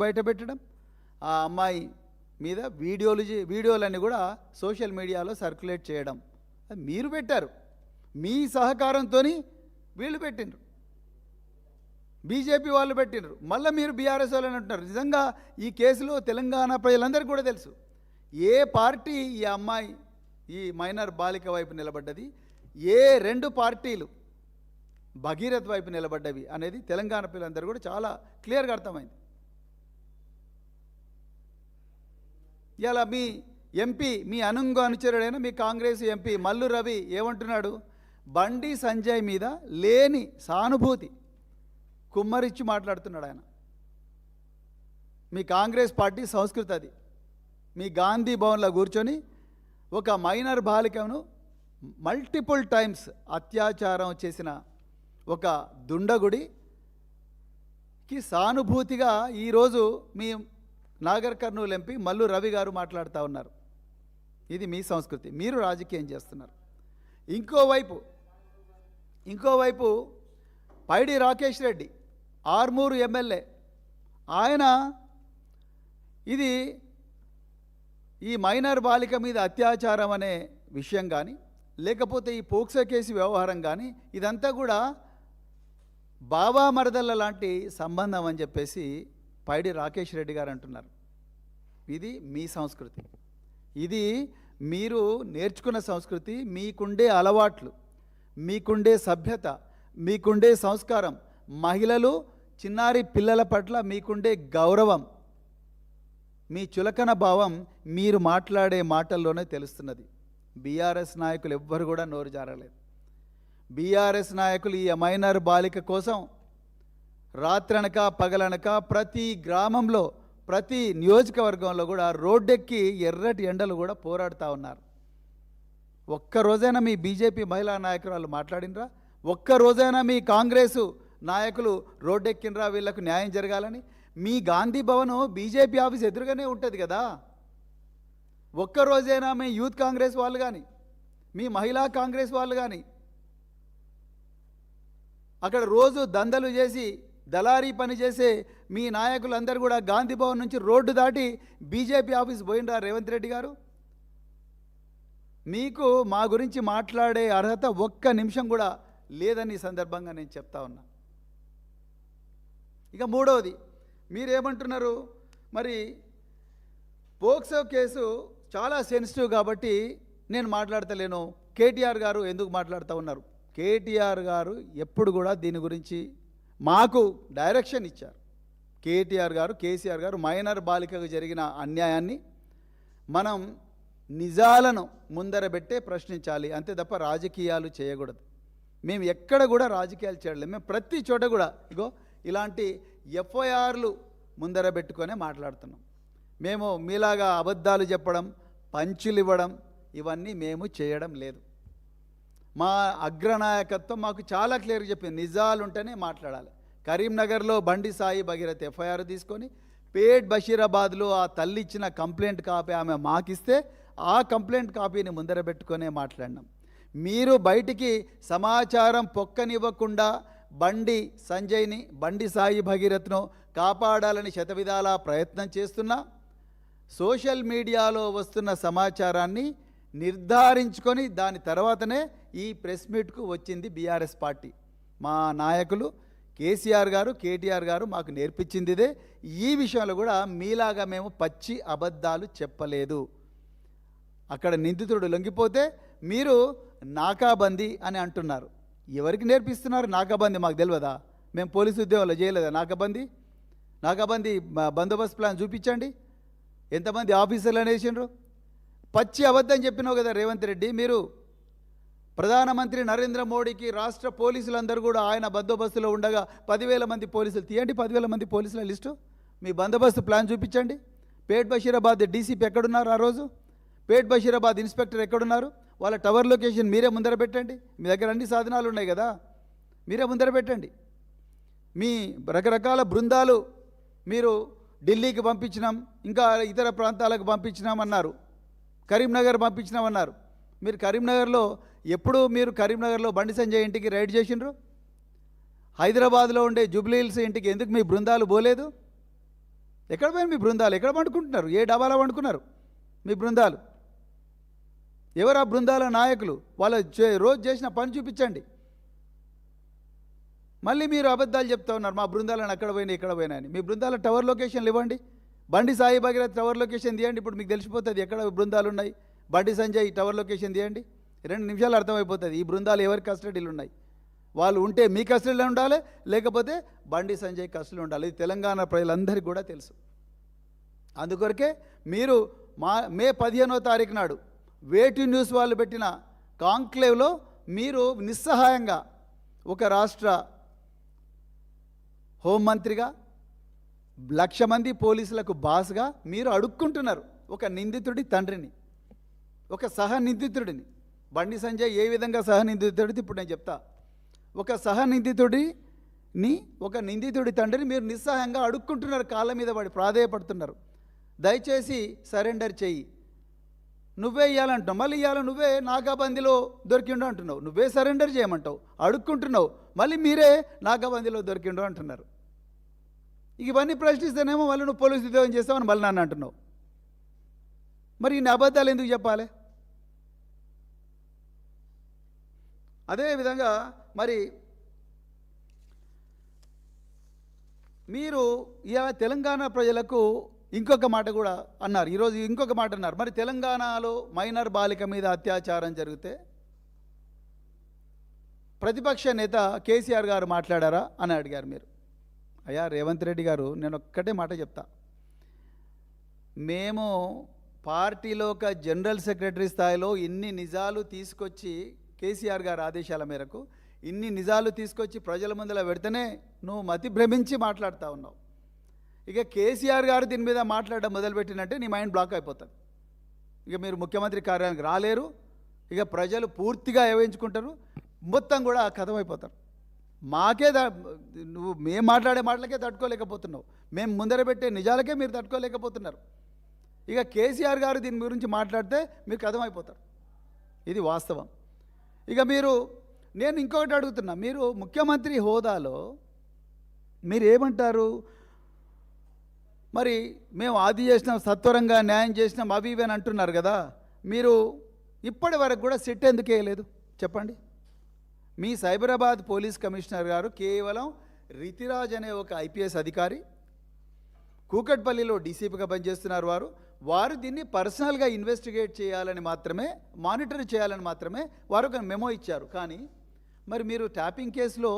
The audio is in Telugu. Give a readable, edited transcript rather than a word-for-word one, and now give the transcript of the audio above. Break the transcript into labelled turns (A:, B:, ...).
A: బయట పెట్టడం, ఆ అమ్మాయి మీద వీడియోలన్నీ కూడా సోషల్ మీడియాలో సర్క్యులేట్ చేయడం అది మీరు పెట్టారు. మీ సహకారంతో వీళ్ళు పెట్టిండ్రు, బీజేపీ వాళ్ళు పెట్టిండ్రు. మళ్ళీ మీరు బీఆర్ఎస్ వాళ్ళని అంటున్నారు. నిజంగా ఈ కేసులో తెలంగాణ ప్రజలందరికీ కూడా తెలుసు ఏ పార్టీ ఈ అమ్మాయి ఈ మైనర్ బాలిక వైపు నిలబడ్డది, ఏ రెండు పార్టీలు భగీరథ్ వైపు నిలబడ్డవి అనేది తెలంగాణ పిల్లలందరూ కూడా చాలా క్లియర్గా అర్థమైంది. ఇలా మీ ఎంపీ, మీ అనుచరుడైన మీ కాంగ్రెస్ ఎంపీ మల్లు రవి ఏమంటున్నాడు? బండి సంజయ్ మీద లేని సానుభూతి కుమ్మరిచ్చి మాట్లాడుతున్నాడు ఆయన. మీ కాంగ్రెస్ పార్టీ సంస్కృతి అది. మీ గాంధీ భవన్లో కూర్చొని ఒక మైనర్ బాలికను మల్టిపుల్ టైమ్స్ అత్యాచారం చేసిన ఒక దుండగుడికి సానుభూతిగా ఈరోజు మీ నాగర్ కర్నూలు ఎంపీ మల్లు రవి గారు మాట్లాడుతూ ఉన్నారు. ఇది మీ సంస్కృతి, మీరు రాజకీయం చేస్తున్నారు. ఇంకోవైపు పైడి రాకేష్ రెడ్డి ఆర్మూరు ఎమ్మెల్యే, ఆయన ఇది ఈ మైనర్ బాలిక మీద అత్యాచారం అనే విషయం కానీ లేకపోతే ఈ పోక్సో కేసు వ్యవహారం కానీ ఇదంతా కూడా బావా మరదళ్ళ లాంటి సంబంధం అని చెప్పేసి పైడి రాకేష్ రెడ్డి గారు అంటున్నారు. ఇది మీ సంస్కృతి, ఇది మీరు నేర్చుకున్న సంస్కృతి, మీకుండే అలవాట్లు, మీకుండే సభ్యత, మీకుండే సంస్కారం, మహిళలు చిన్నారి పిల్లల పట్ల మీకుండే గౌరవం, మీ చులకన భావం మీరు మాట్లాడే మాటల్లోనే తెలుస్తున్నది. బీఆర్ఎస్ నాయకులు ఎవ్వరు కూడా నోరు జారలేదు. బీఆర్ఎస్ నాయకులు ఈ మైనర్ బాలిక కోసం రాత్రనక పగలనక ప్రతి గ్రామంలో ప్రతి నియోజకవర్గంలో కూడా రోడ్డెక్కి ఎర్రటి ఎండలు కూడా పోరాడుతూ ఉన్నారు. ఒక్కరోజైనా మీ బీజేపీ మహిళా నాయకురాలు మాట్లాడినరా? ఒక్కరోజైనా మీ కాంగ్రెసు నాయకులు రోడ్డెక్కినరా వీళ్లకు న్యాయం జరగాలని? మీ గాంధీ భవన్ బీజేపీ ఆఫీస్ ఎదురుగానే ఉంటుంది కదా. ఒక్కరోజైనా మీ యూత్ కాంగ్రెస్ వాళ్ళు కానీ మీ మహిళా కాంగ్రెస్ వాళ్ళు కానీ అక్కడ రోజు దందలు చేసి దళారీ పని చేసే మీ నాయకులందరూ కూడా గాంధీ భవన్ నుంచి రోడ్డు దాటి బీజేపీ ఆఫీస్ పోయినరా రేవంత్ రెడ్డి గారు? మీకు మా గురించి మాట్లాడే అర్హత ఒక్క నిమిషం కూడా లేదని సందర్భంగా నేను చెప్తా ఉన్నా. ఇక మూడవది మీరేమంటున్నారు? మరి పోక్సో కేసు చాలా సెన్సిటివ్ కాబట్టి నేను మాట్లాడతలేను. కేటీఆర్ గారు ఎందుకు మాట్లాడుతూ ఉన్నారు? కేటీఆర్ గారు ఎప్పుడు కూడా దీని గురించి మాకు డైరెక్షన్ ఇచ్చారు. కేటీఆర్ గారు, కేసీఆర్ గారు మైనర్ బాలికకు జరిగిన అన్యాయాన్ని మనం నిజాలను ముందర పెట్టే ప్రశ్నించాలి, అంతే తప్ప రాజకీయాలు చేయకూడదు. మేము ఎక్కడ కూడా రాజకీయాలు చేయలేదు. మేము ప్రతి చోట కూడా ఇగో ఇలాంటి ఎఫ్ఐఆర్లు ముందర పెట్టుకొనే మాట్లాడుతున్నాం. మేము మీలాగా అబద్ధాలు చెప్పడం, పంచులు ఇవ్వడం ఇవన్నీ మేము చేయడం లేదు. మా అగ్రనాయకత్వం మాకు చాలా క్లియర్గా చెప్పింది, నిజాలు ఉంటేనే మాట్లాడాలి. కరీంనగర్లో బండి సాయి భగీరథ్ ఎఫ్ఐఆర్ తీసుకొని పేట్ బషీరాబాద్లో ఆ తల్లి ఇచ్చిన కంప్లైంట్ కాపీ ఆమె మాకిస్తే ఆ కంప్లైంట్ కాపీని ముందర పెట్టుకొనే మాట్లాడినాం. మీరు బయటికి సమాచారం పొక్కనివ్వకుండా బండి సంజయ్ని, బండి సాయి భగీరథ్ను కాపాడాలని శతవిధాలా ప్రయత్నం చేస్తున్నా సోషల్ మీడియాలో వస్తున్న సమాచారాన్ని నిర్ధారించుకొని దాని తర్వాతనే ఈ ప్రెస్ మీట్కు వచ్చింది బీఆర్ఎస్ పార్టీ. మా నాయకులు కేసీఆర్ గారు, కేటీఆర్ గారు మాకు నేర్పించింది ఇదే. ఈ విషయంలో కూడా మీలాగా మేము పచ్చి అబద్ధాలు చెప్పలేదు. అక్కడ నిందితుడు లొంగిపోతే మీరు నాకాబందీ అని అంటున్నారు. ఎవరికి నేర్పిస్తున్నారు నాకాబందీ? మాకు తెలియదా? మేము పోలీసు ఉద్యోగాలు చేయలేదా నాకాబందీ? బందోబస్తు ప్లాన్ చూపించండి. ఎంతమంది ఆఫీసర్లు అనేసిండ్రు? పచ్చి అబద్ధం చెప్పినావు కదా రేవంత్ రెడ్డి. మీరు ప్రధానమంత్రి నరేంద్ర మోడీకి రాష్ట్ర పోలీసులందరూ కూడా ఆయన బందోబస్తులో ఉండగా 10,000 మంది పోలీసులు తీయండి, 10,000 మంది పోలీసుల లిస్టు, మీ బందోబస్తు ప్లాన్ చూపించండి. పేట్ బషీరాబాద్ డీసీపీ ఎక్కడున్నారు ఆ రోజు? పేట్ బషీరాబాద్ ఇన్స్పెక్టర్ ఎక్కడున్నారు? వాళ్ళ టవర్ లొకేషన్ మీరే ముందర పెట్టండి. మీ దగ్గర అన్ని సాధనాలు ఉన్నాయి కదా, మీరే ముందర పెట్టండి. మీ రకరకాల బృందాలు మీరు ఢిల్లీకి పంపించినాం, ఇంకా ఇతర ప్రాంతాలకు పంపించినామన్నారు, కరీంనగర్ పంపించినామన్నారు. మీరు కరీంనగర్లో బండి సంజయ్ ఇంటికి రైడ్ చేసిండ్రు? హైదరాబాద్లో ఉండే జూబ్లీ హిల్స్ ఇంటికి ఎందుకు మీ బృందాలు పోలేదు? ఎక్కడ పోయిన మీ బృందాలు? ఎక్కడ పండుకుంటున్నారు? ఏ డబాలో పండుకున్నారు మీ బృందాలు? ఎవరు ఆ బృందాల నాయకులు? వాళ్ళ రోజు చేసిన పని చూపించండి. మళ్ళీ మీరు అబద్ధాలు చెప్తా ఉన్నారు, మా బృందాలను అక్కడ పోయినా ఇక్కడ పోయినా అని. మీ బృందాల టవర్ లొకేషన్లు ఇవ్వండి. బండి సాయి భగీరథ టవర్ లొకేషన్ తీయండి, ఇప్పుడు మీకు తెలిసిపోతుంది ఎక్కడ బృందాలు ఉన్నాయి. బండి సంజయ్ టవర్ లొకేషన్ తీయండి, 2 నిమిషాలు అర్థమైపోతుంది ఈ బృందాలు ఎవరి కస్టడీలు ఉన్నాయి. వాళ్ళు ఉంటే మీ కస్టడీలో ఉండాలి, లేకపోతే బండి సంజయ్ కస్టడీలో ఉండాలి. ఇది తెలంగాణ ప్రజలందరికీ కూడా తెలుసు. అందుకొరకే మీరు మే 15వ తారీఖు నాడు వేటు న్యూస్ వాళ్ళు పెట్టిన కాంక్లేవ్లో మీరు నిస్సహాయంగా ఒక రాష్ట్ర హోంమంత్రిగా 1,00,000 మంది పోలీసులకు బాస్గా మీరు అడుక్కుంటున్నారు ఒక నిందితుడి తండ్రిని, ఒక సహనిందితుడిని. బండి సంజయ్ ఏ విధంగా సహనిందితుడిది ఇప్పుడు నేను చెప్తా. ఒక సహనిందితుడిని, ఒక నిందితుడి తండ్రిని మీరు నిస్సహాయంగా అడుక్కుంటున్నారు, కాళ్ళ మీద పడి ప్రాధేయపడుతున్నారు. దయచేసి సరెండర్ చెయ్యి. నువ్వే ఇవ్వాలంటున్నావు, మళ్ళీ ఇవ్వాలి నువ్వే నాగాబందీలో దొరికిండు అంటున్నావు. నువ్వే సరెండర్ చేయమంటావు, అడుక్కుంటున్నావు, మళ్ళీ మీరే నాగాబందీలో దొరికిండు అంటున్నారు. ఇవన్నీ ప్రశ్నిస్తేనేమో మళ్ళీ నువ్వు పోలీసు ఉద్యోగం చేస్తావని మళ్ళీ నన్ను అంటున్నావు. మరి ఇన్ని అబద్ధాలు ఎందుకు చెప్పాలి? అదేవిధంగా మరి మీరు ఇలా తెలంగాణ ప్రజలకు ఇంకొక మాట కూడా అన్నారు. ఈరోజు ఇంకొక మాట అన్నారు. మరి తెలంగాణలో మైనర్ బాలిక మీద అత్యాచారం జరిగితే ప్రతిపక్ష నేత కేసీఆర్ గారు మాట్లాడారా అని అడిగారు మీరు. అయ్యా రేవంత్ రెడ్డి గారు, నేను ఒక్కటే మాట చెప్తా. మేము పార్టీలో ఒక జనరల్ సెక్రటరీ స్థాయిలో ఇన్ని నిజాలు తీసుకొచ్చి కేసీఆర్ గారి ఆదేశాల మేరకు ఇన్ని నిజాలు తీసుకొచ్చి ప్రజల ముందర పెడితేనే నువ్వు మతి భ్రమించి మాట్లాడుతూ ఉన్నావు. ఇక కేసీఆర్ గారు దీని మీద మాట్లాడడం మొదలుపెట్టినట్టే నీ మైండ్ బ్లాక్ అయిపోతుంది. ఇక మీరు ముఖ్యమంత్రి కార్యాలయానికి రాలేరు. ఇక ప్రజలు పూర్తిగా ఏవయించుకుంటారు, మొత్తం కూడా కథమైపోతారు. మాకే నువ్వు మేము మాట్లాడే మాటలకే తట్టుకోలేకపోతున్నావు, మేము ముందర పెట్టే నిజాలకే మీరు తట్టుకోలేకపోతున్నారు. ఇక కేసీఆర్ గారు దీని గురించి మాట్లాడితే మీకు అర్థమైపోతారు. ఇది వాస్తవం. ఇక నేను ఇంకొకటి అడుగుతున్నా, మీరు ముఖ్యమంత్రి హోదాలో మీరు ఏమంటారు? మరి మేము ఆది చేసినాం, సత్వరంగా న్యాయం చేసినాం, అవి ఇవి అని అంటున్నారు కదా. మీరు ఇప్పటి వరకు కూడా సిట్ ఎందుకు వేయలేదు చెప్పండి? మీ సైబరాబాద్ పోలీస్ కమిషనర్ గారు కేవలం రితిరాజ్ అనే ఒక ఐపీఎస్ అధికారి, కూకట్పల్లిలో డీసీపీగా పనిచేస్తున్నారు. వారు దీన్ని పర్సనల్గా ఇన్వెస్టిగేట్ చేయాలని మాత్రమే, మానిటర్ చేయాలని మాత్రమే వారు ఒక మెమో ఇచ్చారు. కానీ మరి మీరు ట్యాపింగ్ కేసులో